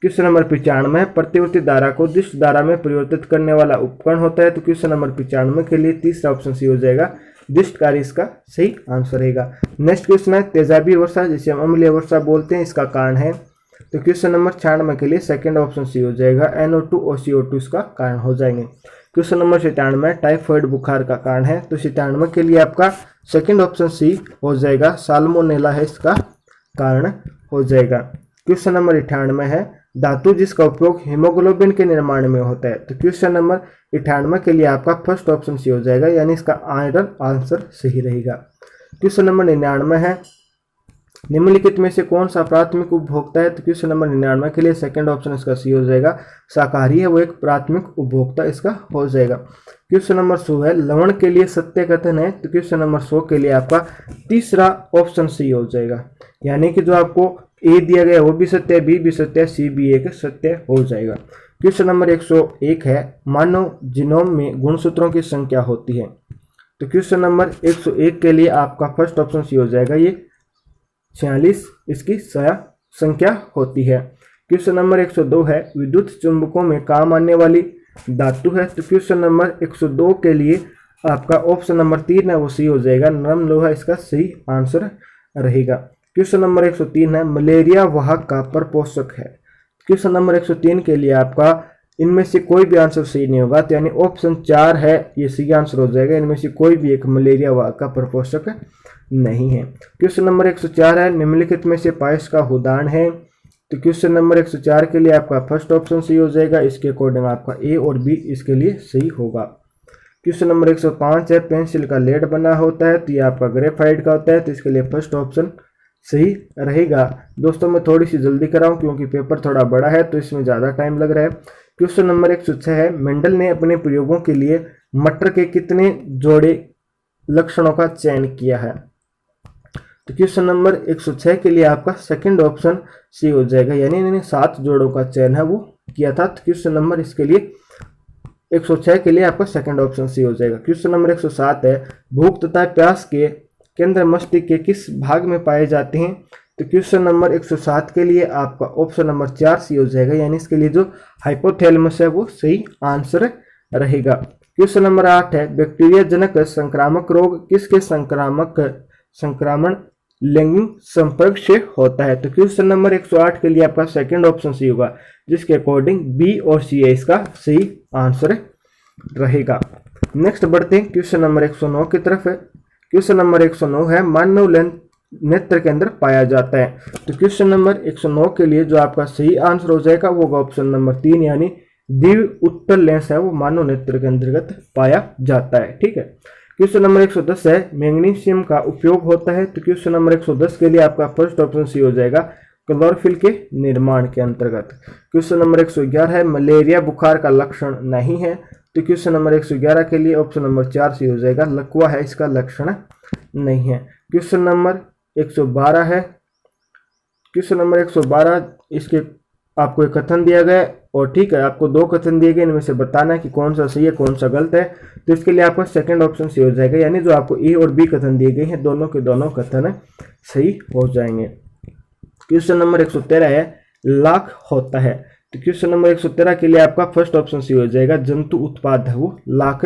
क्वेश्चन नंबर 95 है, प्रतिवर्ती धारा को दृष्ट धारा में परिवर्तित करने वाला उपकरण होता है। तो क्वेश्चन नंबर 95 के लिए तीसरा ऑप्शन सी हो जाएगा, दृष्टकारी इसका सही आंसर रहेगा। नेक्स्ट क्वेश्चन है, तेजाबी वर्षा जिसे हम अम्लीय वर्षा बोलते हैं, इसका कारण है। तो क्वेश्चन नंबर 96 के लिए सेकंड ऑप्शन सी हो जाएगा, NO2 और CO2 इसका कारण हो जाएंगे। क्वेश्चन नंबर 97 टाइफाइड बुखार का कारण है। तो 97 के लिए आपका सेकंड ऑप्शन सी हो जाएगा, साल्मोनेला है इसका कारण हो जाएगा। क्वेश्चन नंबर 98 है, धातु जिसका उपयोग हीमोग्लोबिन के निर्माण में होता है। तो क्वेश्चन नंबर 98 के लिए आपका फर्स्ट ऑप्शन सी हो जाएगा, यानी इसका आयरन आंसर सही रहेगा। क्वेश्चन नंबर 99 है, निम्नलिखित में से कौन सा प्राथमिक उपभोक्ता है। तो क्वेश्चन नंबर 99 के लिए सेकंड ऑप्शन इसका सी हो जाएगा, शाकाहारी है वो एक प्राथमिक उपभोक्ता इसका हो जाएगा। क्वेश्चन नंबर 100 है, लवण के लिए सत्य कथन है। तो क्वेश्चन नंबर 100 के लिए आपका तीसरा ऑप्शन सी हो जाएगा, यानी कि जो आपको ए दिया गया वो भी सत्य है, बी भी सत्य है, सी भी एक सत्य हो जाएगा। क्वेश्चन नंबर 101 है, मानव जीनोम में गुणसूत्रों की संख्या होती है। तो क्वेश्चन नंबर 101 के लिए आपका फर्स्ट ऑप्शन सी हो जाएगा, ये 46 इसकी संख्या होती है। क्वेश्चन नंबर 102 है, विद्युत चुंबकों में काम आने वाली धातु है। तो क्वेश्चन नंबर 102 के लिए आपका ऑप्शन नंबर 3 है वो सी हो जाएगा, नरम लोहा इसका सही आंसर रहेगा। क्वेश्चन नंबर 103 है, मलेरिया वाहक का परपोषक है। क्वेश्चन नंबर 103 के लिए आपका इनमें से कोई भी आंसर सही नहीं होगा, तो यानी ऑप्शन 4 है ये सही आंसर हो जाएगा, इनमें से कोई भी एक मलेरिया वाहक का परपोषक नहीं है। क्वेश्चन नंबर 104 है, निम्नलिखित में से पायस का उदाहरण है। तो क्वेश्चन नंबर 104 के लिए आपका फर्स्ट ऑप्शन सही हो जाएगा, इसके अकॉर्डिंग आपका ए और बी इसके लिए सही होगा। क्वेश्चन नंबर 105 है, पेंसिल का लेड बना होता है। तो ये आपका ग्रेफाइट का होता है, तो इसके लिए फर्स्ट ऑप्शन सही रहेगा। दोस्तों मैं थोड़ी सी जल्दी कराऊं क्योंकि पेपर थोड़ा बड़ा है तो इसमें ज़्यादा टाइम लग रहा है। क्वेश्चन नंबर 106 है, मेंडल ने अपने प्रयोगों के लिए मटर के कितने जोड़े लक्षणों का चयन किया है। तो क्वेश्चन नंबर 106 के लिए आपका सेकंड ऑप्शन सी हो जाएगा, यानी इन्होंने 7 जोड़ों का चयन है वो किया था। तो क्वेश्चन नंबर इसके लिए 106 के लिए आपका सेकंड ऑप्शन सी हो जाएगा। क्वेश्चन नंबर 107 है, भूख तथा प्यास के केंद्र मस्तिष्क के किस भाग में पाए जाते हैं। तो क्वेश्चन नंबर 107 के लिए आपका ऑप्शन नंबर 4 सी हो जाएगा, यानी इसके लिए जो हाइपोथैलेमस है वो सही आंसर रहेगा। क्वेश्चन नंबर 8 है, बैक्टीरिया जनक संक्रामक रोग किसके संक्रमण लैंगिक संपर्क से होता है। तो क्वेश्चन नंबर 108 के लिए आपका सेकंड ऑप्शन सी होगा, जिसके अकॉर्डिंग बी और सी है इसका सही आंसर रहेगा। नेक्स्ट बढ़ते हैं क्वेश्चन नंबर 109 की तरफ है। क्वेश्चन नंबर 109 है, मानव नेत्र के अंदर पाया जाता है। तो क्वेश्चन नंबर 109 के लिए जो आपका सही आंसर हो जाएगा वो होगा ऑप्शन नंबर 3, यानी दिव्य उत्तल लेंस है वो मानव नेत्र के अंतर्गत पाया जाता है। ठीक है। क्वेश्चन नंबर 110 है मैग्नीशियम का उपयोग होता है। तो क्वेश्चन नंबर 110 के लिए आपका फर्स्ट ऑप्शन सी हो जाएगा क्लोरोफिल के निर्माण के अंतर्गत। क्वेश्चन नंबर 111 है मलेरिया बुखार का लक्षण नहीं है। तो क्वेश्चन नंबर 111 के लिए ऑप्शन नंबर 4 सी हो जाएगा लकवा है इसका लक्षण नहीं है। क्वेश्चन नंबर 112 है, क्वेश्चन नंबर 112 इसके आपको एक कथन दिया गया है और ठीक है आपको 2 कथन दिए गए, इनमें से बताना है कि कौन सा सही है कौन सा गलत है। तो इसके लिए आपका सेकंड ऑप्शन सही हो जाएगा, यानी जो आपको ए और बी कथन दिए गए हैं दोनों के दोनों कथन सही हो जाएंगे। क्वेश्चन नंबर 113 है लाख होता है। तो क्वेश्चन नंबर 113 के लिए आपका फर्स्ट ऑप्शन सही हो जाएगा जंतु उत्पाद है वो लाख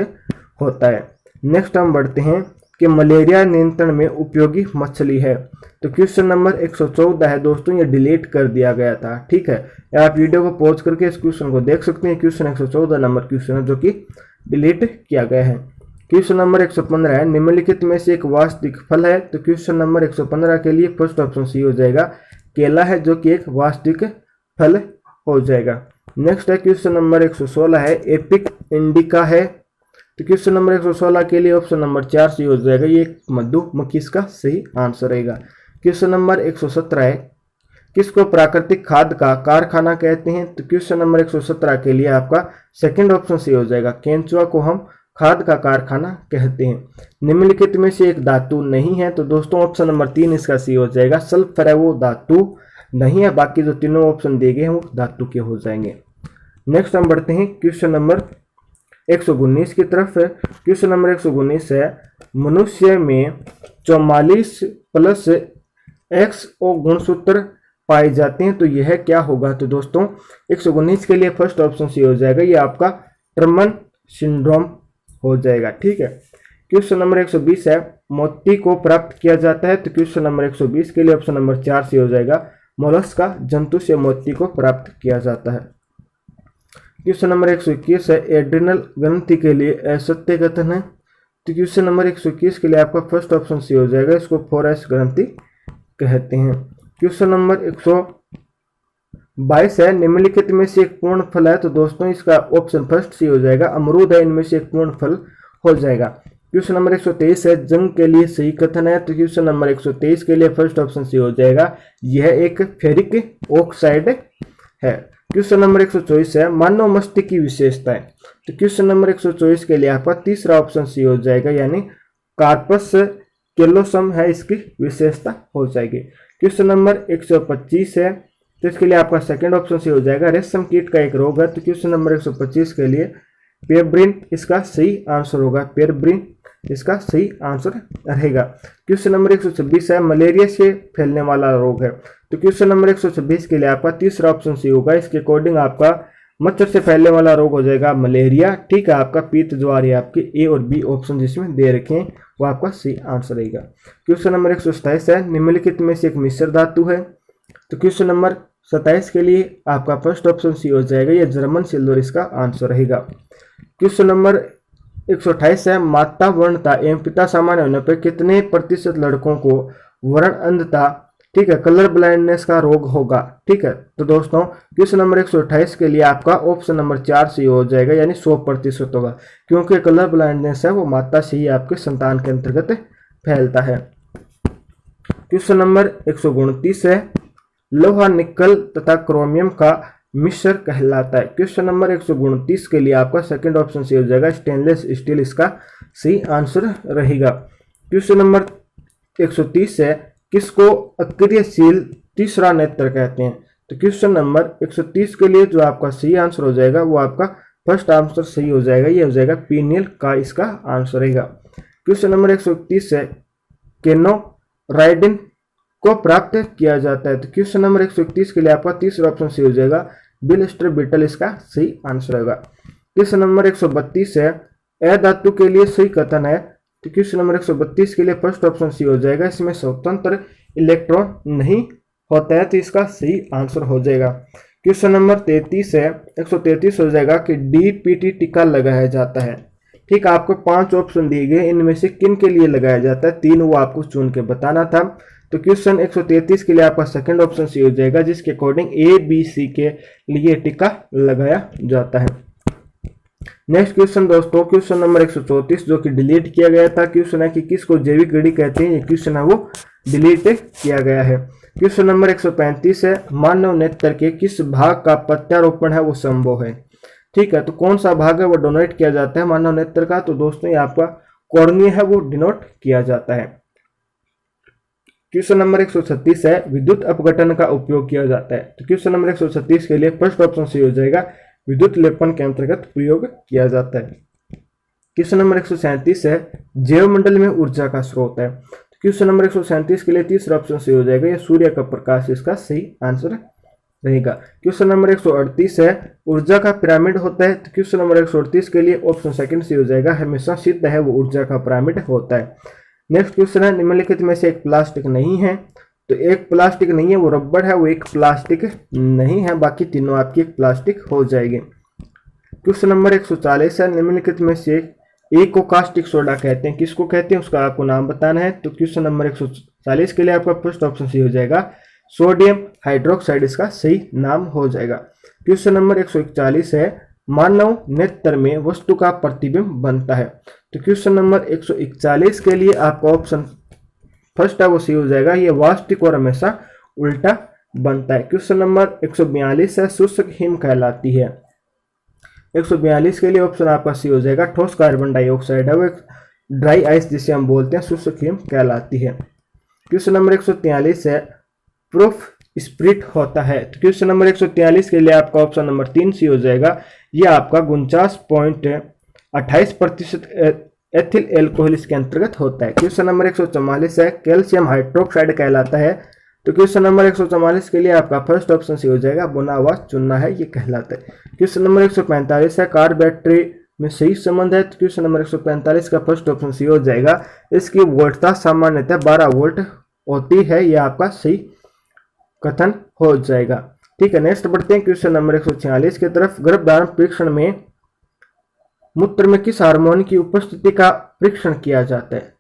होता है। नेक्स्ट हम बढ़ते हैं कि मलेरिया नियंत्रण में उपयोगी मछली है। तो क्वेश्चन नंबर 114 है दोस्तों, ये डिलीट कर दिया गया था। ठीक है, आप वीडियो को पॉज करके इस क्वेश्चन को देख सकते हैं। क्वेश्चन 114 नंबर क्वेश्चन है जो कि डिलीट किया गया है। क्वेश्चन नंबर 115 है निम्नलिखित में से एक वास्तविक फल है। तो क्वेश्चन नंबर 115 के लिए फर्स्ट ऑप्शन सी हो जाएगा केला है जो कि एक वास्तविक फल हो जाएगा। नेक्स्ट है क्वेश्चन नंबर 116 है एपिक इंडिका है। तो क्वेश्चन नंबर 116 के लिए ऑप्शन नंबर 4 सी हो जाएगा, ये एक मधुमक्खी इसका सही आंसर रहेगा। क्वेश्चन नंबर 117 है किसको प्राकृतिक खाद का कारखाना कहते हैं। तो क्वेश्चन नंबर 117 के लिए आपका सेकंड ऑप्शन सही हो जाएगा, केंचुआ को हम खाद का कारखाना कहते हैं। निम्नलिखित में से एक धातु नहीं है। तो दोस्तों ऑप्शन नंबर 3 इसका सही हो जाएगा, सल्फर है वो धातु नहीं है, बाकी जो तीनों ऑप्शन दिए गए हैं वो धातु के हो जाएंगे। नेक्स्ट हम बढ़ते हैं क्वेश्चन नंबर 119 की तरफ। क्वेश्चन नंबर 119 है मनुष्य में 44+XO गुणसूत्र पाए जाते हैं। तो यह क्या होगा। तो दोस्तों 119 के लिए फर्स्ट ऑप्शन सी हो जाएगा, ये आपका टर्मन सिंड्रोम हो जाएगा। ठीक है। क्वेश्चन नंबर 120 है मोती को प्राप्त किया जाता है। तो क्वेश्चन नंबर 120 के लिए ऑप्शन नंबर 4 सी हो जाएगा, मोलस्का जंतु से मोती को प्राप्त किया जाता है। क्वेश्चन नंबर 121 है एड्रिनल ग्रंथि के लिए असत्य कथन है। तो क्वेश्चन नंबर 121 के लिए आपका फर्स्ट ऑप्शन सी हो जाएगा, इसको 4S ग्रंथि कहते हैं। क्वेश्चन नंबर 122 है निम्नलिखित में से एक पूर्ण फल है। तो दोस्तों इसका ऑप्शन फर्स्ट सी हो जाएगा, अमरूद है इनमें से एक पूर्ण फल हो जाएगा। क्वेश्चन नंबर 123 है जंग के लिए सही कथन है। तो क्वेश्चन नंबर 123 के लिए फर्स्ट ऑप्शन सी हो जाएगा, यह एक फेरिक ऑक्साइड है। क्वेश्चन नंबर 124 है मानव मस्तिष्क की विशेषताएं। तो क्वेश्चन नंबर 124 के लिए आपका तीसरा ऑप्शन सी हो जाएगा, यानी कार्पस कैलोसम है इसकी विशेषता हो जाएगी। क्वेश्चन नंबर 125 है तो इसके लिए आपका सेकंड ऑप्शन सी हो जाएगा, रेशम कीट का एक रोग है। तो क्वेश्चन नंबर 125 के लिए पेब्रिन इसका सही आंसर होगा, पेब्रिन इसका सही आंसर रहेगा। क्वेश्चन नंबर 126 है मलेरिया से फैलने वाला रोग है। तो क्वेश्चन नंबर 126 के लिए आपका तीसरा ऑप्शन सी होगा, इसके अकॉर्डिंग आपका मच्छर से फैलने वाला रोग हो जाएगा मलेरिया। ठीक है, आपका पीत ज्वार है आपके ए और बी ऑप्शन जिसमें दे रखे हैं वो आपका सही आंसर रहेगा। क्वेश्चन नंबर 127 है निम्नलिखित में से एक मिश्र धातु है। तो क्वेश्चन नंबर 27 के लिए आपका फर्स्ट ऑप्शन सी हो जाएगा, यह जर्मन सिल्वर इसका आंसर रहेगा। क्वेश्चन नंबर 128 है माता वर्णता एवं पिता सामान्य होने पर कितने प्रतिशत लड़कों को वर्ण अंधता, ठीक है, कलर ब्लाइंडनेस का रोग होगा। ठीक है, तो दोस्तों क्वेश्चन नंबर 128 के लिए आपका ऑप्शन नंबर 4 से हो जाएगा, यानी 100% होगा, क्योंकि कलर ब्लाइंडनेस है वो माता से ही आपके संतान के अंतर्गत फैलता है। क्वेश्चन नंबर 129 है लोहा निकल तथा क्रोमियम का मिश्र कहलाता है। क्वेश्चन नंबर 129 के लिए आपका सेकंड ऑप्शन से हो जाएगा, स्टेनलेस स्टील इसका सही आंसर रहेगा। क्वेश्चन नंबर 130 है किसको अक्रियशील तीसरा नेत्र कहते हैं। तो क्वेश्चन नंबर 130 के लिए जो आपका सही आंसर हो जाएगा वो आपका फर्स्ट आंसर सही हो जाएगा, ये हो जाएगा पीनियल का इसका आंसर रहेगा। क्वेश्चन नंबर 131 है केनोराइडिन को प्राप्त किया जाता है। तो क्वेश्चन नंबर 131 के लिए आपका तीसरा ऑप्शन सही हो जाएगा, बिलस्टर बीटल इसका सही आंसर होगा। क्वेश्चन नंबर 132 है अधातु के लिए सही कथन है। तो क्वेश्चन नंबर 132 के लिए फर्स्ट ऑप्शन सी हो जाएगा, इसमें स्वतंत्र इलेक्ट्रॉन नहीं होता है, तो इसका सही आंसर हो जाएगा। क्वेश्चन नंबर 33 है 133 हो जाएगा कि डीपीटी टीका लगाया जाता है। ठीक, आपको 5 ऑप्शन दिए गए, इनमें से किन के लिए लगाया जाता है, 3 वो आपको चुन के बताना था। तो क्वेश्चन 133 के लिए आपका सेकंड ऑप्शन सी हो जाएगा, जिसके अकॉर्डिंग ए बी सी के लिए टिक्का लगाया जाता है। नेक्स्ट क्वेश्चन दोस्तों, क्वेश्चन नंबर 134 जो कि डिलीट किया गया था। क्वेश्चन है कि किसको जैविक घड़ी कहते हैं, ये क्वेश्चन है वो डिलीट किया गया है। क्वेश्चन नंबर 135 है, मानव नेत्र के किस भाग का प्रत्यारोपण है वो संभव है। ठीक है, तो कौन सा भाग है वो डोनेट किया जाता है मानव नेत्र का, तो दोस्तों ये आपका कॉर्निया है वो डिनोट किया जाता है। क्वेश्चन नंबर 136 है, विद्युत अपघटन का उपयोग किया जाता है। तो क्वेश्चन नंबर 136 के लिए फर्स्ट ऑप्शन सी हो जाएगा, विद्युत लेपन के अंतर्गत प्रयोग किया जाता है। क्वेश्चन नंबर 137 है, जैव मंडल में ऊर्जा का स्रोत है। तो क्वेश्चन नंबर 137 के लिए तीसरा ऑप्शन सी हो जाएगा, यह सूर्य का प्रकाश इसका सही आंसर रहेगा। क्वेश्चन नंबर 138 है, ऊर्जा का पिरामिड होता है। तो क्वेश्चन नंबर 138 के लिए ऑप्शन सेकंड सी हो जाएगा, हमेशा सिद्ध है वो ऊर्जा का पिरामिड होता है। नेक्स्ट क्वेश्चन है, निम्नलिखित में से एक प्लास्टिक नहीं है। तो एक प्लास्टिक नहीं है वो रबड़ है, वो एक प्लास्टिक नहीं है, बाकी तीनों आपकी एक प्लास्टिक हो जाएगी। क्वेश्चन नंबर 140 है, निम्नलिखित में से एक को कास्टिक सोडा कहते हैं, किसको कहते हैं उसका आपको नाम बताना है। तो क्वेश्चन नंबर 140 के लिए आपका फर्स्ट ऑप्शन सी हो जाएगा, सोडियम हाइड्रोक्साइड इसका सही नाम हो जाएगा। क्वेश्चन नंबर 141 है, मानव नेत्र में वस्तु का प्रतिबिंब बनता है। तो क्वेश्चन नंबर 141 के लिए आपका ऑप्शन फर्स्ट है वो सी हो जाएगा, ये वास्तविक और हमेशा उल्टा बनता है। क्वेश्चन नंबर 142 है, शुष्क हिम कहलाती है। 142 के लिए ऑप्शन आपका सी हो जाएगा, ठोस कार्बन डाइऑक्साइड है वो एक ड्राई आइस जिसे हम बोलते हैं, शुष्क हिम कहलाती है। क्वेश्चन नंबर 143 है, प्रूफ स्प्रिट होता है। तो क्वेश्चन नंबर 143 के लिए आपका ऑप्शन नंबर 3 सी हो जाएगा, ये आपका 49.28% एथिल एल्कोहल इसके अंतर्गत होता है। क्वेश्चन नंबर 144 है, कैल्शियम हाइड्रोक्साइड कहलाता है। तो क्वेश्चन नंबर 144 के लिए आपका फर्स्ट ऑप्शन सी हो जाएगा, बुना हुआ चुनना है ये कहलाता है। क्वेश्चन नंबर 145 है, कार बैटरी में सही संबंध है। तो क्वेश्चन नंबर 145 का फर्स्ट ऑप्शन सी हो जाएगा, इसकी वोल्टता सामान्यतः 12 वोल्ट होती है, यह आपका सही कथन हो जाएगा। ठीक है, नेक्स्ट बढ़ते हैं क्वेश्चन नंबर 146 की तरफ। गर्भधारण परीक्षण में मूत्र में किस हार्मोन की उपस्थिति का परीक्षण किया जाता है।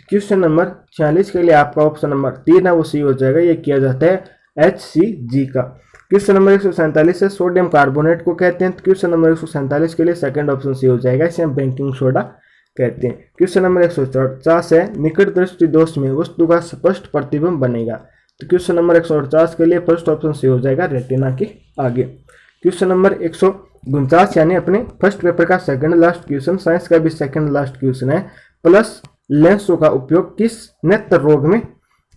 क्वेश्चन नंबर 46 के लिए आपका ऑप्शन नंबर 3 है वो सी हो जाएगा, ये किया जाता है HCG का। क्वेश्चन नंबर 147 है, सोडियम कार्बोनेट को कहते हैं। क्वेश्चन नंबर 147 के लिए सेकंड ऑप्शन सी हो जाएगा, इसे हम बेकिंग सोडा कहते हैं। क्वेश्चन नंबर 150 है, निकट दृष्टि दोष में वस्तु का स्पष्ट प्रतिबिंब बनेगा। तो क्वेश्चन नंबर 150 के लिए फर्स्ट ऑप्शन सी हो जाएगा, रेटिना के आगे। क्वेश्चन नंबर 149 यानी अपने फर्स्ट पेपर का सेकंड लास्ट क्वेश्चन, साइंस का भी सेकंड लास्ट क्वेश्चन है, प्लस लेंसों का उपयोग किस नेत्र रोग में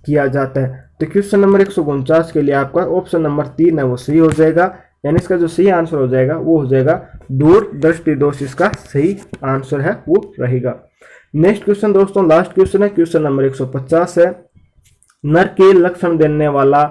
किया जाता है। तो क्वेश्चन नंबर 149 के लिए आपका ऑप्शन नंबर 3 है वो सही हो जाएगा, यानी इसका जो सही आंसर हो जाएगा वो हो जाएगा दूर दृष्टि दोष, इसका सही आंसर है वो रहेगा। नेक्स्ट क्वेश्चन दोस्तों लास्ट क्वेश्चन है, क्वेश्चन नंबर 150 है, नर के लक्षण देने वाला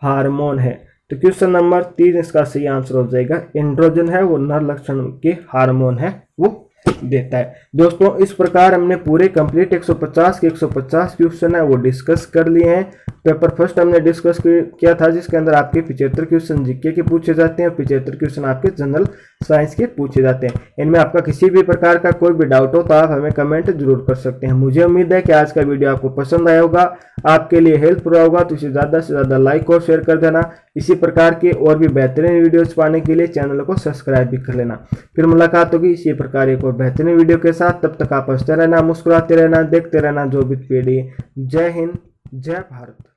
हार्मोन है। तो क्वेश्चन नंबर 3 इसका सही आंसर हो जाएगा, एंड्रोजन है वो नर लक्षण के हार्मोन है वो देता है। दोस्तों इस प्रकार हमने पूरे कंप्लीट 150 के 150 क्वेश्चन है वो डिस्कस कर लिए हैं। पेपर फर्स्ट हमने डिस्कस किया था, जिसके अंदर आपके 75 क्वेश्चन जीके के पूछे जाते हैं, 75 क्वेश्चन आपके जनरल साइंस के पूछे जाते हैं। इनमें आपका किसी भी प्रकार का कोई भी डाउट हो तो आप हमें कमेंट जरूर कर सकते हैं। मुझे उम्मीद है कि आज का वीडियो आपको पसंद आया होगा, आपके लिए हेल्पफुल होगा, तो इसे ज़्यादा से ज़्यादा लाइक और शेयर कर देना। इसी प्रकार के और भी बेहतरीन वीडियोज पाने के लिए चैनल को सब्सक्राइब भी कर लेना। फिर मुलाकात होगी इसी प्रकार एक और बेहतरीन वीडियो के साथ, तब तक आप हंसते रहना, मुस्कुराते रहना, देखते रहना जो भी पीढ़ी। जय हिंद, जय भारत।